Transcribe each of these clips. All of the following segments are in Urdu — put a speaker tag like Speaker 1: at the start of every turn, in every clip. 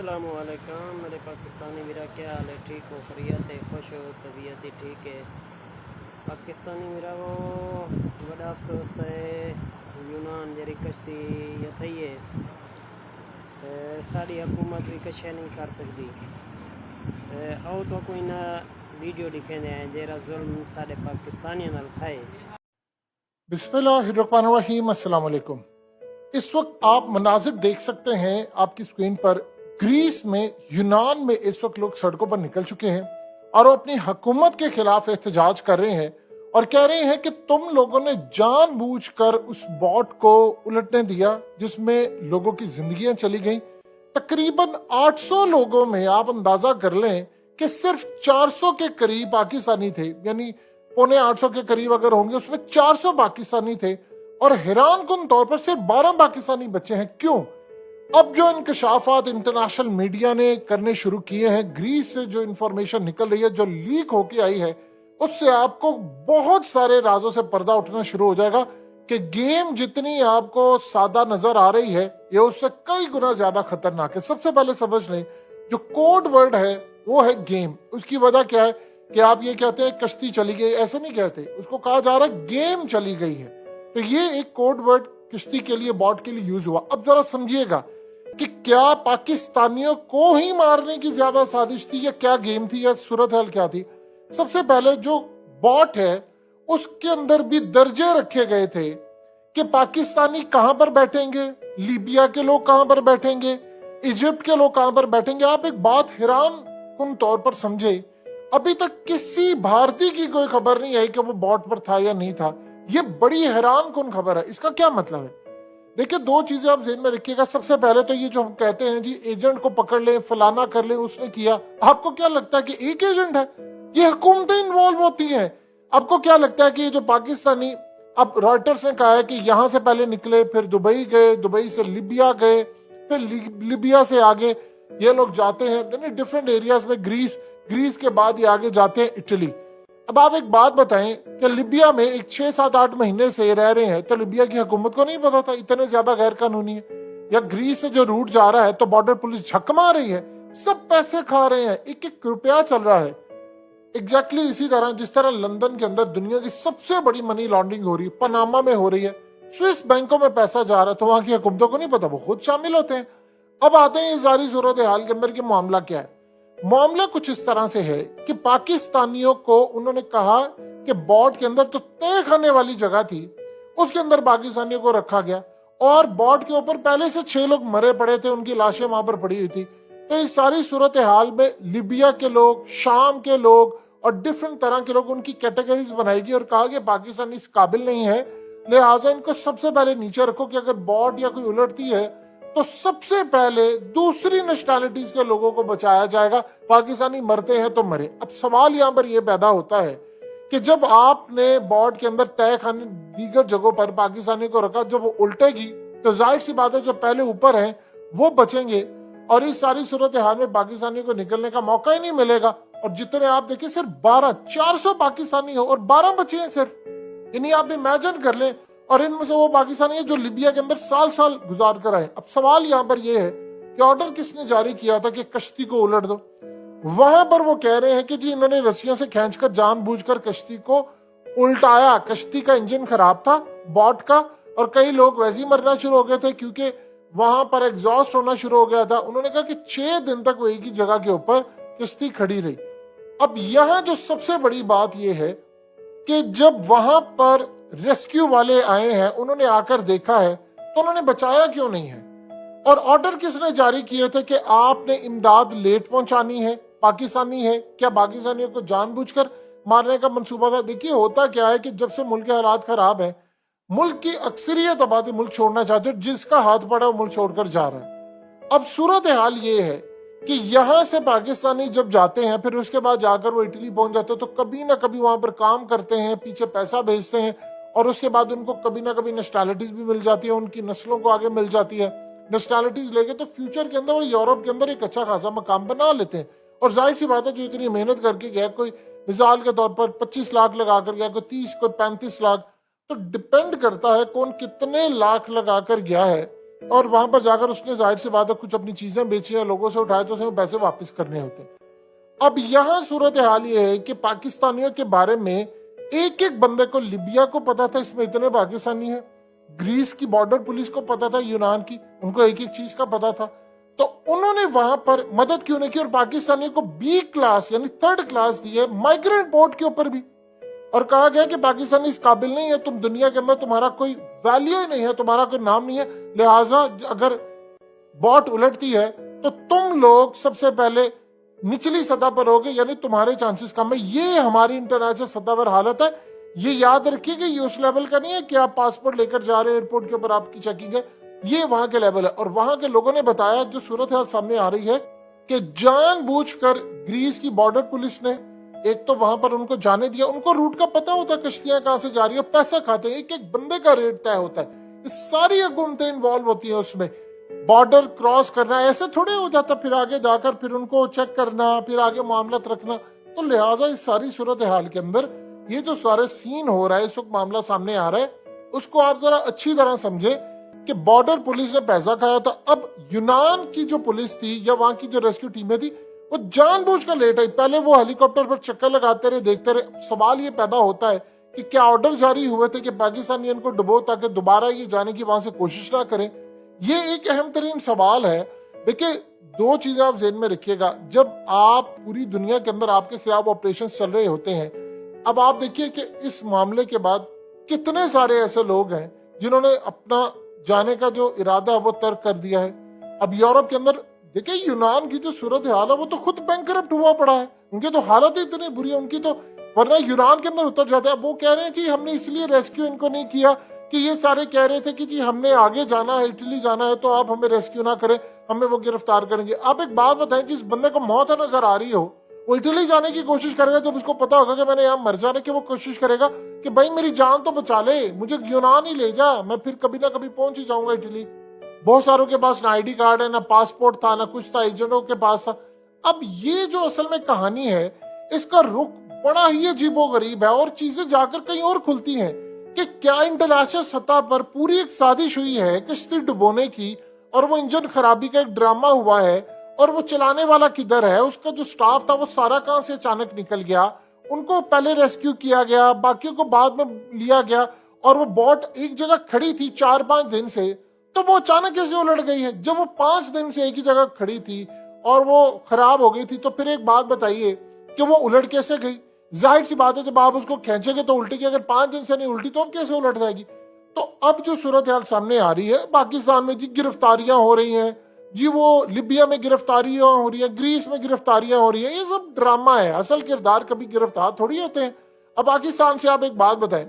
Speaker 1: السلام علیکم میرے پاکستانی میرا کیا حال ہے؟ ٹھیک ہو؟ خیریت ہے؟ خوش ہو؟ طبیعت ٹھیک ہے؟ پاکستانی میرا وہ بڑا افسوس ہے یونان جری کشتی یا تھی ہے ساری حکومت بھی کشے نہیں کر سکتی او تو کوئی نہ ویڈیو دکھے ہیں جیرا ظلم سارے پاکستانی نال کھائے۔
Speaker 2: بسم اللہ الرحمن الرحیم۔ السلام علیکم۔ اس وقت آپ مناظر دیکھ سکتے ہیں آپ کی سکرین پر۔ گریس میں، یونان میں اس وقت لوگ سڑکوں پر نکل چکے ہیں اور وہ اپنی حکومت کے خلاف احتجاج کر رہے ہیں اور کہہ رہے ہیں کہ تم لوگوں نے جان بوجھ کر اس بوٹ کو الٹنے دیا جس میں لوگوں کی زندگیاں چلی گئیں۔ تقریباً 800 لوگوں میں آپ اندازہ کر لیں کہ صرف 400 کے قریب پاکستانی تھے، یعنی 750 کے قریب اگر ہوں گے اس میں 400 پاکستانی تھے، اور حیران کن طور پر صرف 12 پاکستانی بچے ہیں۔ کیوں؟ اب جو انکشافات انٹرنیشنل میڈیا نے کرنے شروع کیے ہیں، گریس سے جو انفارمیشن نکل رہی ہے، جو لیک ہو کے آئی ہے، اس سے آپ کو بہت سارے رازوں سے پردہ اٹھنا شروع ہو جائے گا کہ گیم جتنی آپ کو سادہ نظر آ رہی ہے یہ اس سے کئی گنا زیادہ خطرناک ہے۔ سب سے پہلے سمجھ لیں جو کوڈ ورڈ ہے وہ ہے گیم۔ اس کی وجہ کیا ہے کہ آپ یہ کہتے ہیں کشتی چلی گئی، ایسے نہیں کہتے، اس کو کہا جا رہا ہے گیم چلی گئی ہے۔ تو یہ ایک کوڈ ورڈ کشتی کے لیے، بوٹ کے لیے یوز ہوا۔ اب ذرا سمجھیے گا کہ کیا پاکستانیوں کو ہی مارنے کی زیادہ سازش تھی یا کیا گیم تھی یا صورتحال کیا تھی؟ سب سے پہلے جو بوٹ ہے اس کے اندر بھی درجے رکھے گئے تھے کہ پاکستانی کہاں پر بیٹھیں گے، لیبیا کے لوگ کہاں پر بیٹھیں گے، ایجپٹ کے لوگ کہاں پر بیٹھیں گے۔ آپ ایک بات حیران کن طور پر سمجھے، ابھی تک کسی بھارتی کی کوئی خبر نہیں آئی کہ وہ بوٹ پر تھا یا نہیں تھا۔ یہ بڑی حیران کن خبر ہے۔ اس کا کیا مطلب ہے؟ دیکھیں، دو چیزیں آپ ذہن میں رکھیے گا۔ سب سے پہلے تو یہ جو ہم کہتے ہیں جی ایجنٹ کو پکڑ لیں، فلانا کر لیں، اس نے کیا، آپ کو کیا لگتا ہے کہ ایک ایجنٹ ہے؟ یہ حکومتیں انوالو ہوتی ہیں۔ آپ کو کیا لگتا ہے کہ یہ جو پاکستانی، اب رائٹرز نے کہا ہے کہ یہاں سے پہلے نکلے، پھر دبئی گئے، دبئی سے لیبیا گئے، پھر لیبیا سے آگے یہ لوگ جاتے ہیں ڈیفرنٹ ایریاز میں، گریس کے بعد یہ آگے جاتے ہیں اٹلی۔ اب آپ ایک بات بتائیں کہ لیبیا میں ایک 6-7-8 مہینے سے رہ رہے ہیں تو لیبیا کی حکومت کو نہیں پتا تھا اتنے زیادہ غیر قانونی ہے؟ یا گریس سے جو روٹ جا رہا ہے تو بارڈر پولیس جھک مار رہی ہے، سب پیسے کھا رہے ہیں، ایک ایک روپیہ چل رہا ہے۔ ایگزیکٹلی اسی طرح جس طرح لندن کے اندر دنیا کی سب سے بڑی منی لانڈرنگ ہو رہی ہے، پاناما میں ہو رہی ہے، سوئس بینکوں میں پیسہ جا رہا ہے، تو وہاں کی حکومتوں کو نہیں پتا، وہ خود شامل ہوتے ہیں۔ اب آتے ہیں اس ساری صورتحال کے اندر کہ معاملہ کیا ہے۔ معاملہ کچھ اس طرح سے ہے کہ پاکستانیوں کو انہوں نے کہا کہ بوٹ کے اندر تو طے کھانے والی جگہ تھی، اس کے اندر پاکستانیوں کو رکھا گیا، اور بوٹ کے اوپر پہلے سے 6 لوگ مرے پڑے تھے، ان کی لاشیں وہاں پر پڑی ہوئی تھی۔ تو اس ساری صورتحال میں لیبیا کے لوگ، شام کے لوگ اور ڈفرنٹ طرح کے لوگ، ان کی کیٹیگریز بنائی گئی اور کہا کہ پاکستانی اس قابل نہیں ہے، لہٰذا ان کو سب سے پہلے نیچے رکھو کہ اگر بوٹ یا کوئی الٹتی ہے تو سب سے پہلے دوسری نیشنلٹیز کے لوگوں کو بچایا جائے گا، پاکستانی مرتے ہیں تو مرے۔ اب سوال یہاں پر یہ پیدا ہوتا ہے کہ جب آپ نے بوٹ کے اندر طے خانے دیگر جگہوں پر پاکستانی کو رکھا، جب وہ الٹے گی تو ظاہر سی بات ہے جو پہلے اوپر ہیں وہ بچیں گے، اور اس ساری صورتحال میں پاکستانی کو نکلنے کا موقع ہی نہیں ملے گا۔ اور جتنے آپ دیکھیں صرف 400 پاکستانی ہو اور 12 بچے ہیں صرف، یعنی آپ امیجن کر لیں، اور ان میں سے وہ پاکستانی ہیں جو لیبیا کے اندر سال گزار کر آئے۔ اب سوال یہاں پر یہ ہے کہ آرڈر کس نے جاری کیا تھا کہ کشتی کو الٹ دو؟ وہاں پر وہ کہہ رہے ہیں کہ جی انہوں نے رسیوں سے کھینچ کر جان بوجھ کر کشتی کو الٹایا، کشتی کا انجن خراب تھا بوٹ کا، اور کئی لوگ ویسے ہی مرنا شروع ہو گئے تھے کیونکہ وہاں پر ایگزاسٹ ہونا شروع ہو گیا تھا۔ انہوں نے کہا کہ 6 دن تک وہ ایک ہی جگہ کے اوپر کشتی کھڑی رہی۔ اب یہاں جو سب سے بڑی بات یہ ہے کہ جب وہاں پر ریسکیو والے آئے ہیں، انہوں نے آ کر دیکھا ہے تو انہوں نے بچایا کیوں نہیں ہے؟ اور آرڈر کس نے جاری کیے تھے کہ آپ نے امداد لیٹ پہنچانی ہے؟ پاکستانی ہے کیا پاکستانیوں کو جان بوجھ کر مارنے کا منصوبہ تھا؟ دیکھیے ہوتا کیا ہے کہ جب سے ملک کے حالات خراب ہیں، ملک کی اکثریت آبادی ملک چھوڑنا چاہتے ہیں، جس کا ہاتھ پڑا وہ ملک چھوڑ کر جا رہا ہے۔ اب صورتحال یہ ہے کہ یہاں سے پاکستانی جب جاتے ہیں پھر اس کے بعد جا کر وہ اٹلی پہنچ جاتے ہیں تو کبھی نہ کبھی وہاں پر کام کرتے ہیں، پیچھے پیسہ بھیجتے ہیں، اور اس کے بعد ان کو کبھی نہ کبھی نیشنلٹیز بھی مل جاتی ہے، ان کی نسلوں کو آگے مل جاتی ہے۔ نیشنلٹیز لے کے تو فیوچر کے اندر وہ یورپ کے اندر ایک اچھا خاصا مقام بنا لیتے ہیں۔ اور ظاہر سی بات ہے جو اتنی محنت کر کے گیا، کوئی مثال کے طور پر 25 لاکھ لگا کر گیا، کوئی 30، کوئی 35 لاکھ، تو ڈپینڈ کرتا ہے کون کتنے لاکھ لگا کر گیا ہے اور وہاں پر جا کر اس نے ظاہر سی بات ہے کچھ اپنی چیزیں بیچی ہیں، لوگوں سے اٹھائے تو اسے وہ پیسے واپس کرنے ہوتے ہیں۔ اب یہاں صورتحال یہ ہے کہ پاکستانیوں کے بارے میں ایک ایک بندے کو، لیبیا کو پتا تھا اس میں اتنے پاکستانی ہیں، گریس کی بارڈر پولیس کو پتا تھا، یونان کی، ان کو ایک ایک چیز کا پتا تھا، تو انہوں نے وہاں پر مدد کیوں نہیں کی اور پاکستانیوں کو بی کلاس یعنی تھرڈ کلاس دی ہے مائیگرنٹ بورڈ کے اوپر بھی، اور کہا گیا کہ پاکستانی اس قابل نہیں ہے، تم دنیا کے اندر تمہارا کوئی ویلیو ہی نہیں ہے، تمہارا کوئی نام نہیں ہے، لہٰذا اگر بوٹ الٹتی ہے تو تم لوگ سب سے پہلے نچلی سطح پر ہوگے، یعنی تمہارے چانسز کم ہے۔ یہ ہماری انٹرنیشنل سطح پر حالت ہے، یہ یاد رکھیے کہ یہ اس لیول کا نہیں ہے کہ آپ پاسپورٹ لے کر جا رہے ہیں ایئرپورٹ کے اوپر آپ کی چیکنگ ہے، یہ وہاں کے لیول ہے۔ اور وہاں کے لوگوں نے بتایا، جو صورتحال سامنے آ رہی ہے، کہ جان بوجھ کر گریس کی بارڈر پولیس نے ایک تو وہاں پر ان کو جانے دیا، ان کو روٹ کا پتا ہوتا ہے کشتیاں کہاں سے جا رہی ہیں، پیسہ کھاتے ہیں، ایک ایک بندے کا ریٹ طے ہوتا ہے، ساری حکومتیں انوالو ہوتی ہیں اس میں، بارڈر کراس کرنا ایسے تھوڑے ہو جاتا، پھر آگے جا کر پھر ان کو چیک کرنا، پھر آگے معاملات رکھنا، تو لہٰذا اس ساری صورتحال کے اندر یہ جو سارے سین ہو رہا ہے، اس وقت معاملہ سامنے آ رہا ہے، اس کو آپ ذرا اچھی طرح سمجھے کہ بارڈر پولیس نے پیسہ کھایا تھا۔ اب یونان کی جو پولیس تھی یا وہاں کی جو ریسکیو ٹیمیں تھی، وہ جان بوجھ کر لیٹ آئی، پہلے وہ ہیلی کاپٹر پر چکر لگاتے رہے، دیکھتے رہے۔ سوال یہ پیدا ہوتا ہے کہ کیا آرڈر جاری ہوئے تھے کہ پاکستانی ان کو ڈبو تاکہ دوبارہ یہ جانے کی وہاں سے کوشش نہ کریں؟ یہ ایک اہم ترین سوال ہے۔ دیکھیں، دو چیزیں آپ ذہن میں رکھیے گا، جب آپ پوری دنیا کے اندر آپ کے خلاف آپریشن چل رہے ہوتے ہیں، اب آپ دیکھیے کہ اس معاملے کے بعد کتنے سارے ایسے لوگ ہیں جنہوں نے اپنا جانے کا جو ارادہ ہے وہ ترک کر دیا ہے۔ اب یورپ کے اندر دیکھیں، یونان کی جو صورتحال ہے وہ تو خود بینکرپٹ ہوا پڑا ہے، ان کی تو حالت ہی اتنی بری ہے ان کی، تو ورنہ یونان کے اندر اتر جاتے ہیں۔ اب وہ کہہ رہے ہیں جی ہم نے اس لیے ریسکیو ان کو نہیں کیا کہ یہ سارے کہہ رہے تھے کہ جی ہم نے آگے جانا ہے، اٹلی جانا ہے، تو آپ ہمیں ریسکیو نہ کریں، ہمیں وہ گرفتار کریں گے۔ آپ ایک بات بتائیں، جس بندے کو موت نظر آ رہی ہو وہ اٹلی جانے کی کوشش کرے گا، جب اس کو پتا ہوگا کہ میں نے یہاں مر جانے کی، وہ کوشش کرے گا کہ بھائی میری جان تو بچا لے، مجھے یونان ہی لے جا، میں پھر کبھی نہ کبھی پہنچ ہی جاؤں گا اٹلی۔ بہت ساروں کے پاس نہ آئی ڈی کارڈ ہے، نہ پاسپورٹ تھا، نہ کچھ تھا، ایجنٹوں کے پاس تھا۔ اب یہ جو اصل میں کہانی ہے، اس کا رخ بڑا ہی عجیب و غریب ہے، اور چیزیں جا کر کہیں اور کھلتی ہیں کہ کیا انٹرنیشنل سطح پر پوری ایک سازش ہوئی ہے کشتی ڈبونے کی، اور وہ انجن خرابی کا ایک ڈرامہ ہوا ہے، اور وہ چلانے والا کدھر ہے، اس کا جو سٹاف تھا وہ سارا کہاں سے اچانک نکل گیا، ان کو پہلے ریسکیو کیا گیا، باقیوں کو بعد میں لیا گیا، اور وہ بوٹ ایک جگہ کھڑی تھی 4-5 دن سے، تو وہ اچانک کیسے الٹ گئی ہے؟ جب وہ 5 دن سے ایک ہی جگہ کھڑی تھی اور وہ خراب ہو گئی تھی، تو پھر ایک بات بتائیے کہ وہ الٹ کیسے گئی؟ ظاہر سی بات ہے جب آپ اس کو کھینچیں گے تو الٹے گی، اگر 5 دن سے نہیں الٹی تو اب کیسے الٹ جائے گی؟ تو اب جو صورتحال سامنے آ رہی ہے پاکستان میں، جی گرفتاریاں ہو رہی ہیں، جی وہ لیبیا میں گرفتاریاں ہو رہی ہیں، گریس میں گرفتاریاں ہو رہی ہیں، یہ سب ڈرامہ ہے، اصل کردار کبھی گرفتار تھوڑی ہوتے ہیں۔ اب پاکستان سے آپ ایک بات بتائیں،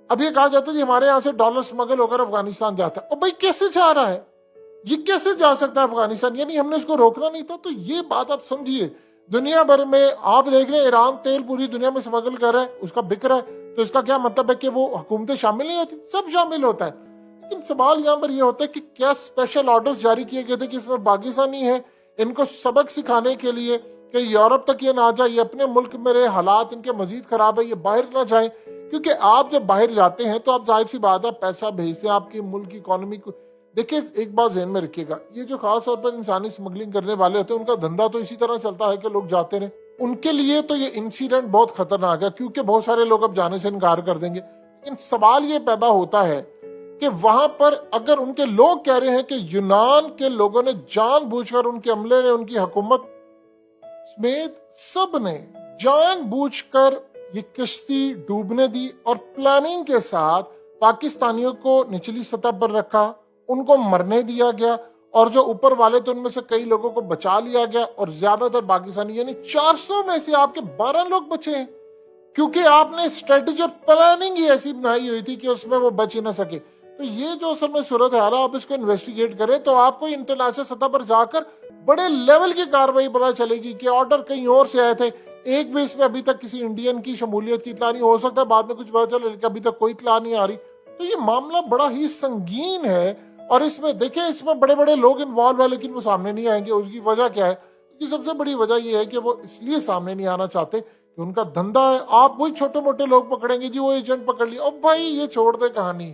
Speaker 2: اب یہ کہا جاتا ہے جی ہمارے یہاں سے ڈالر سمگل ہو کر افغانستان جاتا ہے، اور بھائی کیسے جا رہا ہے؟ یہ کیسے جا سکتا ہے افغانستان؟ یعنی ہم نے اس کو روکنا نہیں تھا؟ تو یہ بات آپ سمجھیے، دنیا بھر میں آپ دیکھ لیں، ایران تیل پوری دنیا میں سمگل کر رہا ہے، اس کا بک رہا ہے، تو اس کا کیا مطلب ہے کہ وہ حکومتیں شامل نہیں ہوتی؟ سب شامل ہوتا ہے۔ لیکن سوال یہاں پر یہ ہوتا ہے کہ کیا اسپیشل آرڈرز جاری کیے گئے تھے کہ اس میں پاکستانی ہیں، ان کو سبق سکھانے کے لیے کہ یورپ تک یہ نہ جائے، یہ اپنے ملک میں حالات ان کے مزید خراب ہے، یہ باہر نہ جائیں، کیونکہ آپ جب باہر جاتے ہیں تو آپ ظاہر سی بات ہے پیسہ بھیجتے ہیں آپ کے ملک کی اکانومی کو۔ دیکھیں ایک بات ذہن میں رکھیے گا، یہ جو خاص طور پر انسانی اسمگلنگ کرنے والے ہوتے ہیں، ان کا دھندا تو اسی طرح چلتا ہے کہ لوگ جاتے رہیں، ان کے لیے تو یہ انسیڈنٹ بہت خطرناک ہے، کیونکہ بہت سارے لوگ اب جانے سے انکار کر دیں گے۔ لیکن سوال یہ پیدا ہوتا ہے کہ وہاں پر اگر ان کے لوگ کہہ رہے ہیں کہ یونان کے لوگوں نے جان بوجھ کر، ان کے عملے نے، ان کی حکومت سمیت سب نے جان بوجھ کر یہ کشتی ڈوبنے دی، اور پلاننگ کے ساتھ پاکستانیوں کو نچلی سطح پر رکھا، ان کو مرنے دیا گیا، اور جو اوپر والے تو ان میں سے کئی لوگوں کو بچا لیا گیا، اور زیادہ تر پاکستانی یعنی 400 میں سے آپ کے 12 لوگ بچے ہیں، کیونکہ آپ نے اسٹریٹجی اور پلاننگ ہی ایسی بنائی ہوئی تھی کہ اس میں وہ بچ ہی نہ سکے۔ تو یہ جو اصل میں صورت حال ہے، آپ اس کو انویسٹیگیٹ کریں تو آپ کو انٹرنیشنل سطح پر جا کر بڑے لیول کی کاروائی پتہ چلے گی کہ آرڈر کہیں اور سے آئے تھے، ایک بھی اس میں ابھی تک کسی انڈین کی شمولیت کی اطلاع نہیں، ہو سکتا ہے بعد میں کچھ پتہ چلے، لیکن ابھی تک کوئی اطلاع نہیں آ رہی۔ تو یہ معاملہ بڑا ہی سنگین ہے، اور اس میں دیکھیں اس میں بڑے بڑے لوگ انوالو ہیں، لیکن وہ سامنے نہیں آئیں گے۔ اس کی وجہ کیا ہے؟ اس کی سب سے بڑی وجہ یہ ہے کہ وہ اس لیے سامنے نہیں آنا چاہتے کہ ان کا دھندا ہے۔ آپ وہی چھوٹے موٹے لوگ پکڑیں گے، جی وہ ایجنٹ پکڑ لیا، اب بھائی یہ چھوڑ دے کہانی،